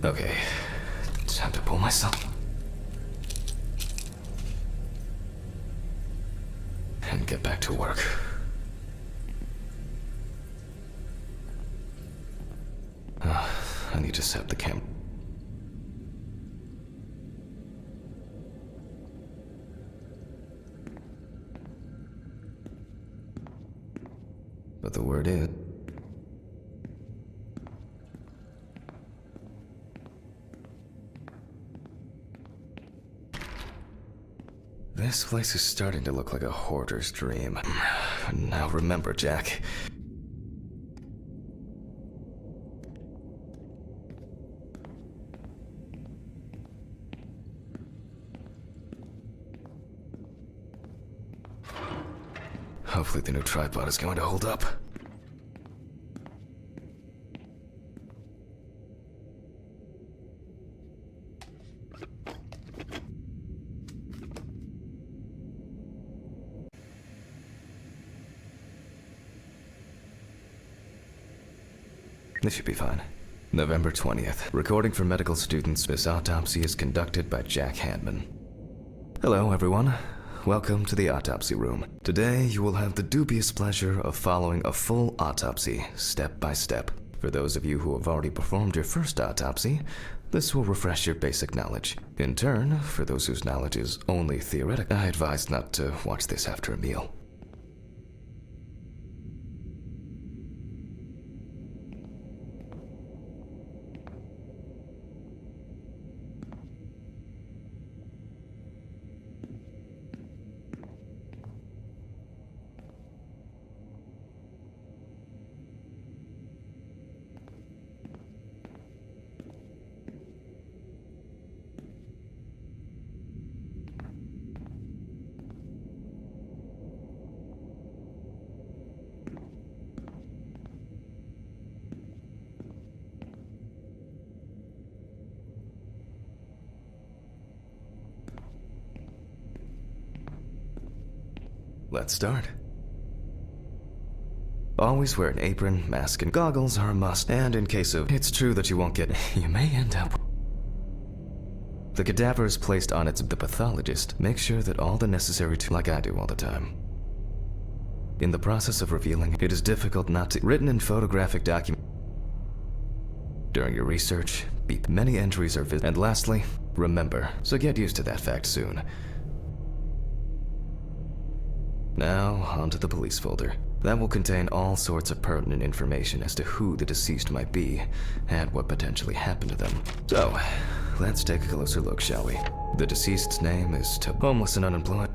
Okay, time to pull myself and get back to work. I need to set the camera. But the word is... This place is starting to look like a hoarder's dream. Now remember, Jack. Hopefully the new tripod is going to hold up. This should be fine. November 20th. Recording for medical students. This autopsy is conducted by Jack Hanman. Hello, everyone. Welcome to the autopsy room. Today, you will have the dubious pleasure of following a full autopsy, step by step. For those of you who have already performed your first autopsy, this will refresh your basic knowledge. In turn, for those whose knowledge is only theoretical, I advise not to watch this after a meal. Let's start. Always wear an apron, mask, and goggles are a must, and in case of it's true that you won't get, you may end up. The cadaver is placed on the pathologist. Make sure that all the necessary like I do all the time. In the process of revealing, it is difficult not to written in photographic document. During your research, many entries are visible. And lastly, remember, so get used to that fact soon. Now, onto the police folder. That will contain all sorts of pertinent information as to who the deceased might be and what potentially happened to them. So, let's take a closer look, shall we? The deceased's name is homeless and unemployed.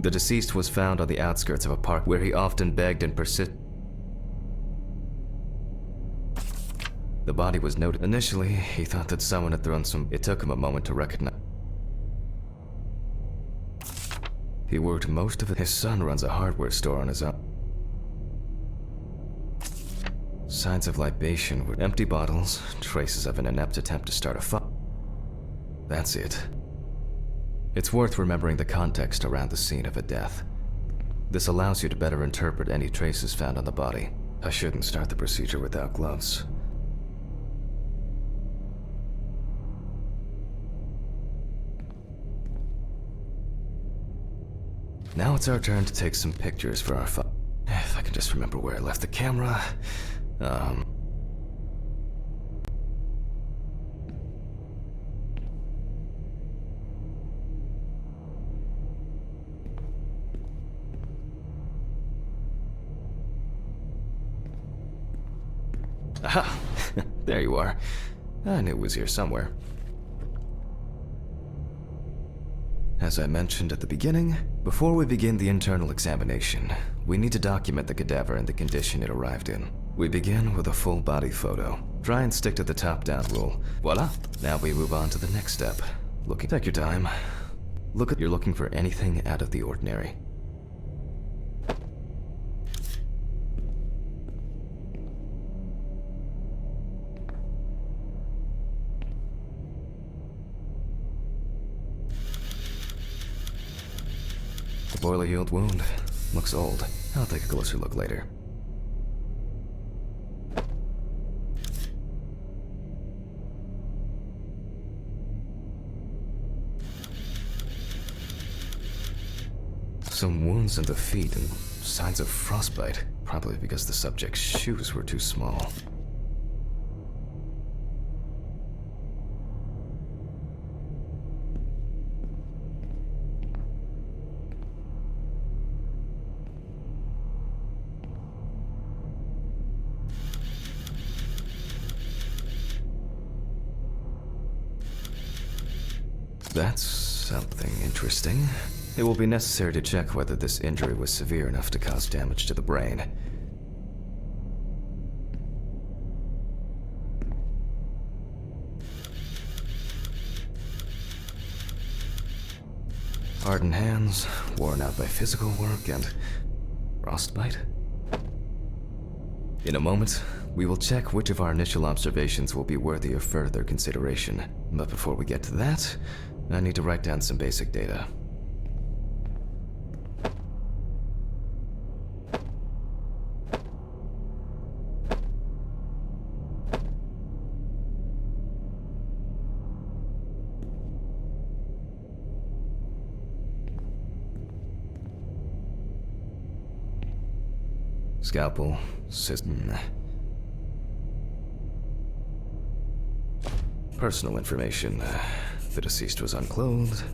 The deceased was found on the outskirts of a park where he often begged and persisted. The body was noted. Initially, he thought that someone had thrown some. It took him a moment to recognize. He worked most of it. His son runs a hardware store on his own. Signs of libation were empty bottles, traces of an inept attempt to start a fire. That's it. It's worth remembering the context around the scene of a death. This allows you to better interpret any traces found on the body. I shouldn't start the procedure without gloves. Now it's our turn to take some pictures for our file. If I can just remember where I left the camera. Aha! There you are. I knew it was here somewhere. As I mentioned at the beginning, before we begin the internal examination, we need to document the cadaver and the condition it arrived in. We begin with a full body photo. Try and stick to the top-down rule. Voila! Now we move on to the next step. Take your time. You're looking for anything out of the ordinary. Boiler-healed wound. Looks old. I'll take a closer look later. some wounds in the feet and signs of frostbite, probably because the subject's shoes were too small. That's something interesting. It will be necessary to check whether this injury was severe enough to cause damage to the brain. Hardened hands, worn out by physical work, and frostbite? In a moment, we will check which of our initial observations will be worthy of further consideration. But before we get to that, I need to write down some basic data. Scalpel, system. Personal information. The deceased was unclothed.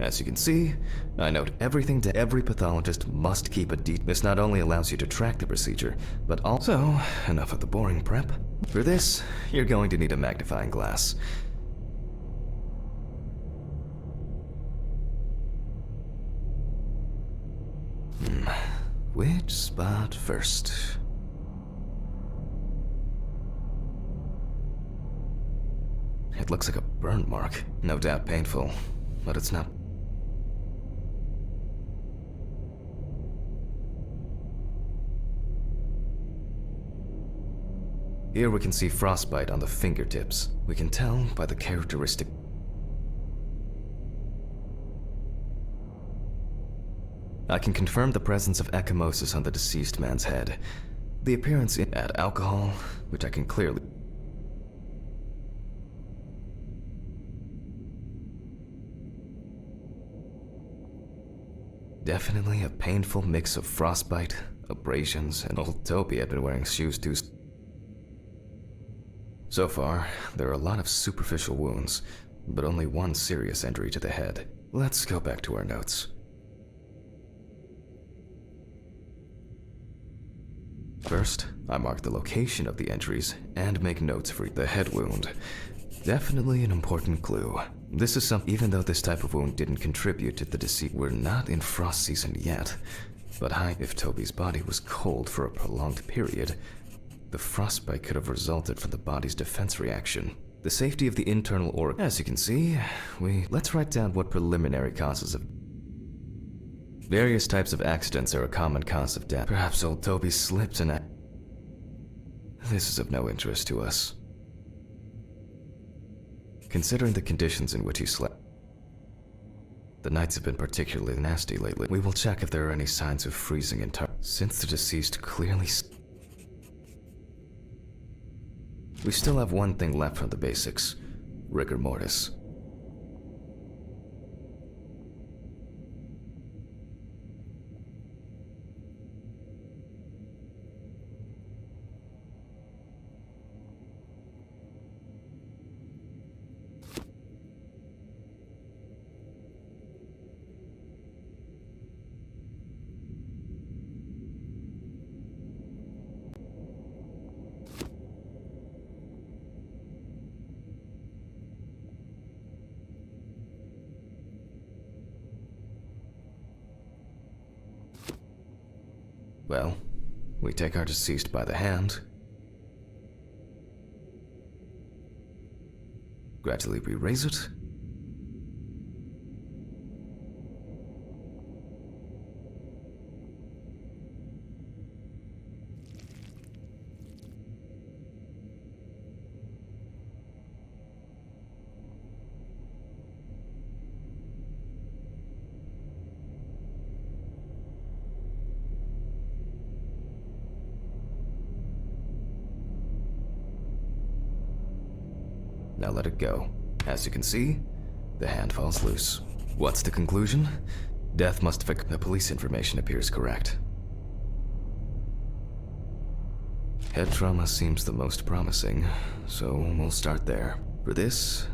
As you can see, I note everything to every pathologist must keep a This not only allows you to track the procedure, but also, enough of the boring prep. For this, you're going to need a magnifying glass. Which spot first? It looks like a burn mark. No doubt painful, but it's not. Here we can see frostbite on the fingertips. We can tell by the characteristic. I can confirm the presence of ecchymosis on the deceased man's head. The appearance at alcohol, which I can clearly. Definitely a painful mix of frostbite, abrasions, and old Toby had been wearing shoes too. So far, there are a lot of superficial wounds, but only one serious injury to the head. Let's go back to our notes. First, I mark the location of the injuries and make notes for the head wound. Definitely an important clue. This is even though this type of wound didn't contribute to the deceit, we're not in frost season yet. But if Toby's body was cold for a prolonged period, the frostbite could have resulted from the body's defense reaction. The safety of the internal organ. As you can see, let's write down what preliminary causes of. Various types of accidents are a common cause of death. Perhaps old Toby slipped and. This is of no interest to us. Considering the conditions in which he slept. The nights have been particularly nasty lately. We will check if there are any signs of freezing in time. Since the deceased clearly. We still have one thing left from the basics: rigor mortis. Well, we take our deceased by the hand. Gradually we raise it. Now let it go. As you can see, the hand falls loose. What's the conclusion? Death must have... The police information appears correct. Head trauma seems the most promising, so we'll start there. For this,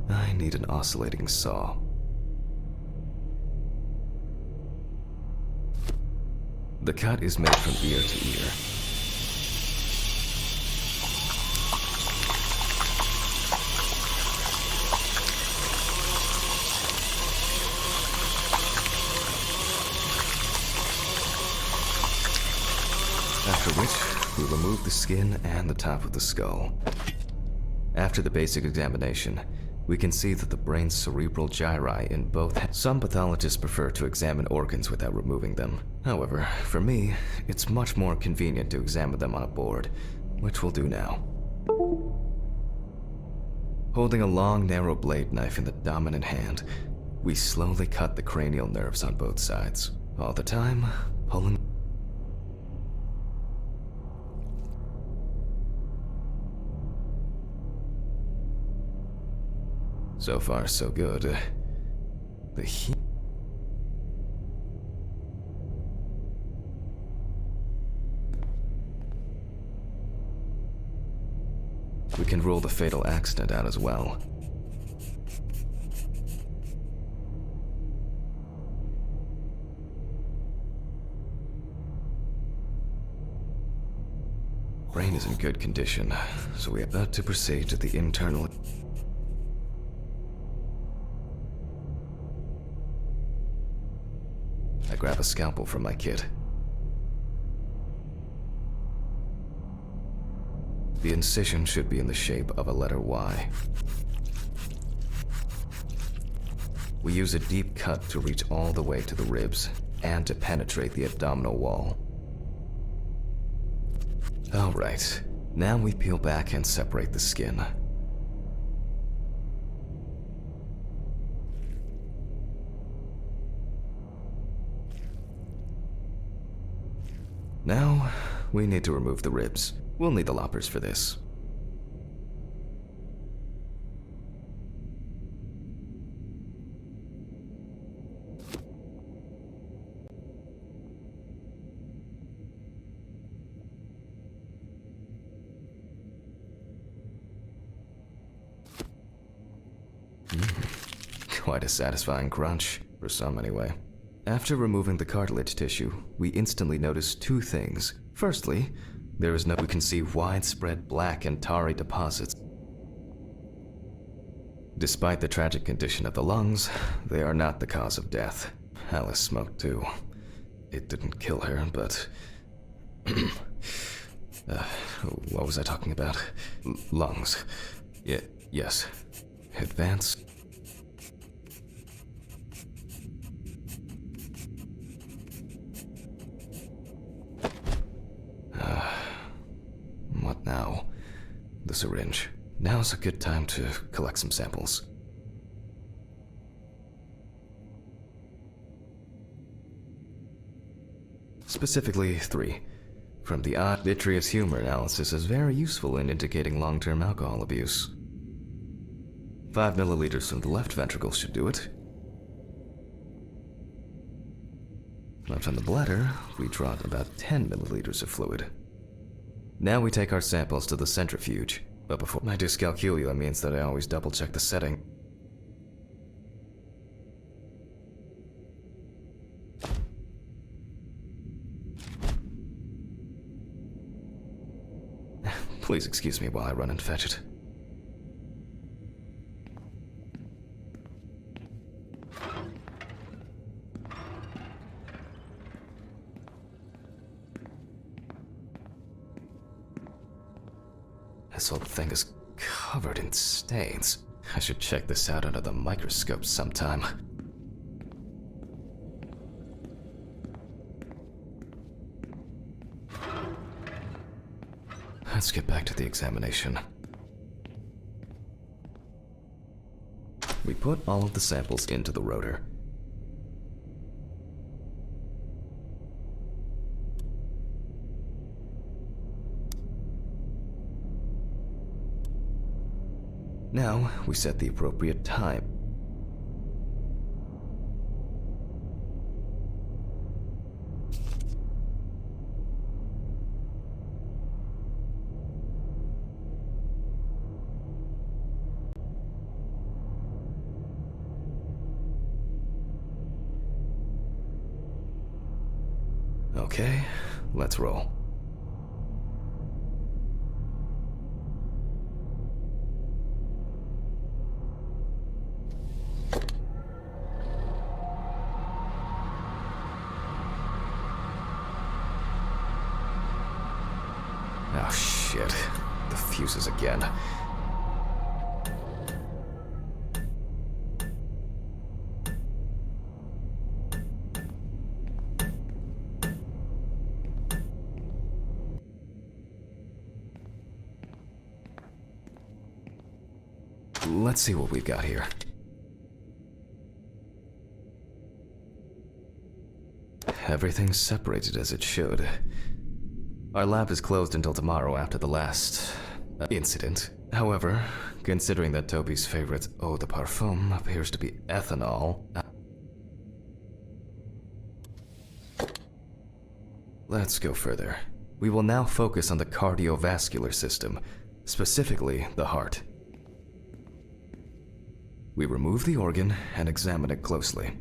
I need an oscillating saw. The cut is made from ear to ear. After which, we remove the skin and the top of the skull. After the basic examination, we can see that the brain's cerebral gyri in both. Some pathologists prefer to examine organs without removing them. However, for me, it's much more convenient to examine them on a board, which we'll do now. Holding a long, narrow blade knife in the dominant hand, we slowly cut the cranial nerves on both sides, all the time pulling. So far, so good. The heat. We can rule the fatal accident out as well. Brain is in good condition, so we are about to proceed to the internal. I grab a scalpel from my kit. The incision should be in the shape of a letter Y. We use a deep cut to reach all the way to the ribs and to penetrate the abdominal wall. Alright, now we peel back and separate the skin. Now, we need to remove the ribs. We'll need the loppers for this. Quite a satisfying crunch, for some anyway. After removing the cartilage tissue, we instantly notice two things. Firstly, we can see widespread black and tarry deposits. Despite the tragic condition of the lungs, they are not the cause of death. Alice smoked too. It didn't kill her, but... what was I talking about? Lungs. Yes. Advanced. What now? The syringe. Now's a good time to collect some samples. Specifically, 3. From the vitreous humor analysis is very useful in indicating long-term alcohol abuse. 5 milliliters from the left ventricle should do it. Left on the bladder, we draw about 10 milliliters of fluid. Now we take our samples to the centrifuge, but before my dyscalculia means that I always double-check the setting. Please excuse me while I run and fetch it. This whole thing is covered in stains. I should check this out under the microscope sometime. Let's get back to the examination. We put all of the samples into the rotor. Now, we set the appropriate time. Okay, let's roll. Oh shit, the fuses again. Let's see what we've got here. Everything's separated as it should. Our lab is closed until tomorrow after the last incident. However, considering that Toby's favorite eau de parfum appears to be ethanol, let's go further. We will now focus on the cardiovascular system, specifically the heart. We remove the organ and examine it closely.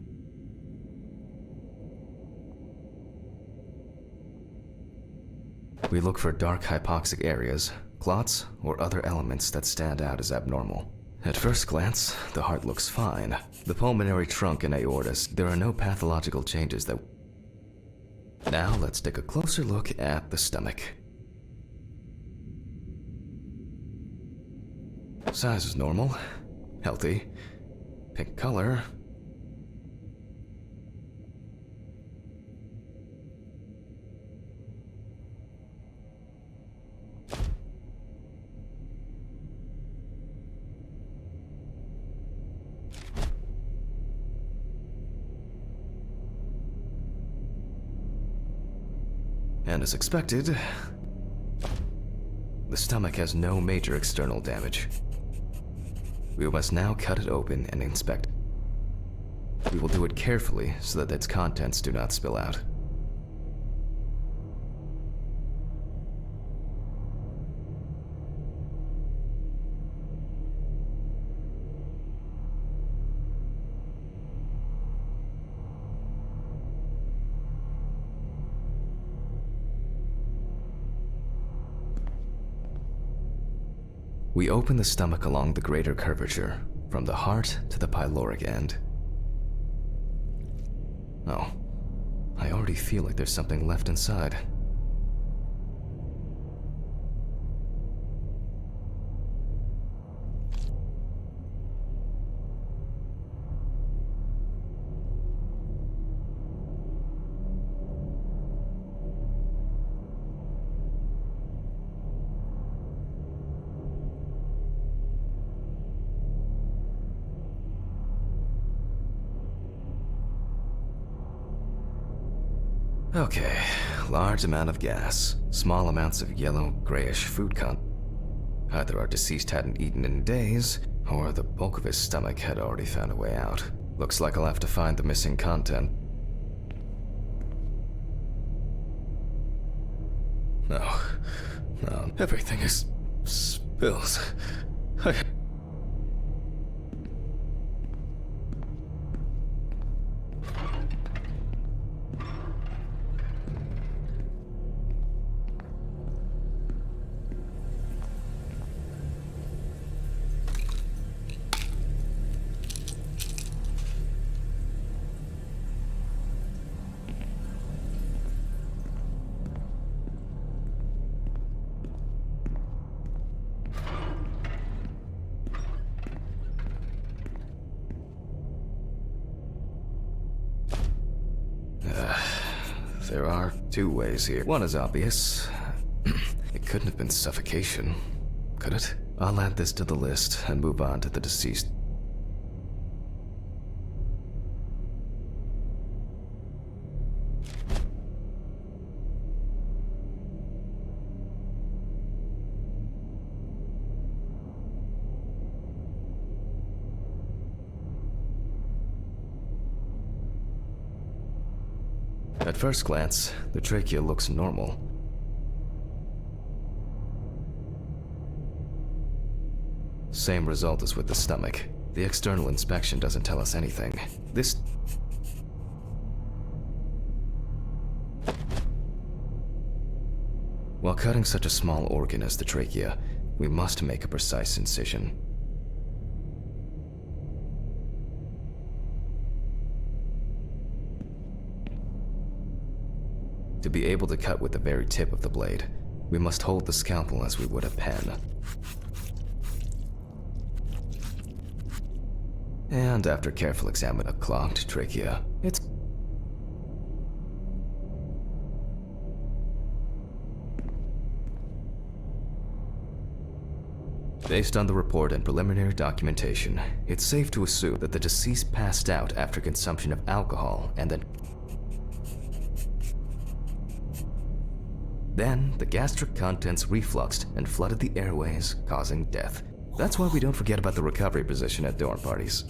We look for dark hypoxic areas, clots, or other elements that stand out as abnormal. At first glance, the heart looks fine. The pulmonary trunk and aortas, there are no pathological changes that... Now let's take a closer look at the stomach. Size is normal, healthy, pink color. And as expected, the stomach has no major external damage. We must now cut it open and inspect it. We will do it carefully so that its contents do not spill out. We open the stomach along the greater curvature, from the heart to the pyloric end. Oh, I already feel like there's something left inside. Okay, large amount of gas, small amounts of yellow, grayish food content. Either our deceased hadn't eaten in days, or the bulk of his stomach had already found a way out. Looks like I'll have to find the missing content. No, everything is spills. There are two ways here. One is obvious. It couldn't have been suffocation, could it? I'll add this to the list and move on to the deceased. At first glance, the trachea looks normal. Same result as with the stomach. The external inspection doesn't tell us anything. While cutting such a small organ as the trachea, we must make a precise incision. To be able to cut with the very tip of the blade, we must hold the scalpel as we would a pen. And after careful examination of a clogged trachea, it's based on the report and preliminary documentation, it's safe to assume that the deceased passed out after consumption of alcohol and then the gastric contents refluxed and flooded the airways, causing death. That's why we don't forget about the recovery position at dorm parties.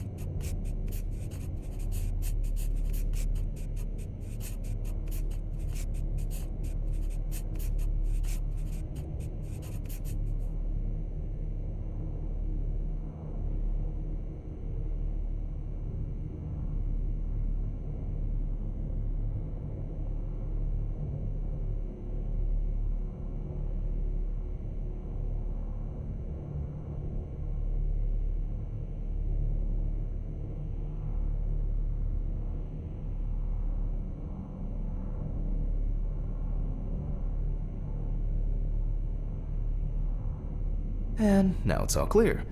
And now it's all clear.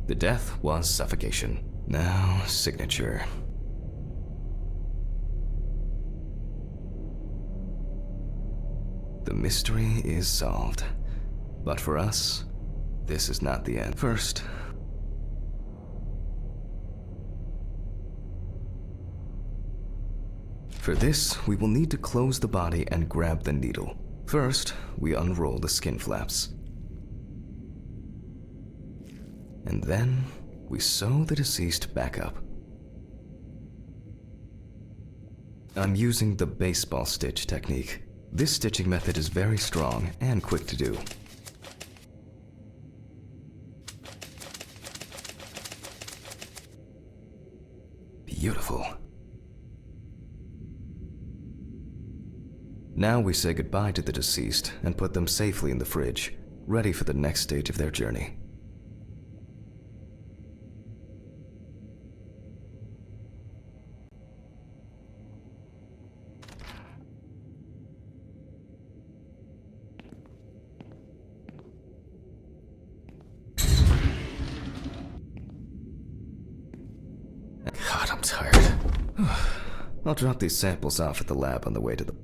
The death was suffocation. Now, signature. The mystery is solved. But for us, this is not the end. First, for this, we will need to close the body and grab the needle. First, we unroll the skin flaps. And then, we sew the deceased back up. I'm using the baseball stitch technique. This stitching method is very strong and quick to do. Beautiful. Now we say goodbye to the deceased and put them safely in the fridge, ready for the next stage of their journey. God, I'm tired. I'll drop these samples off at the lab on the way to the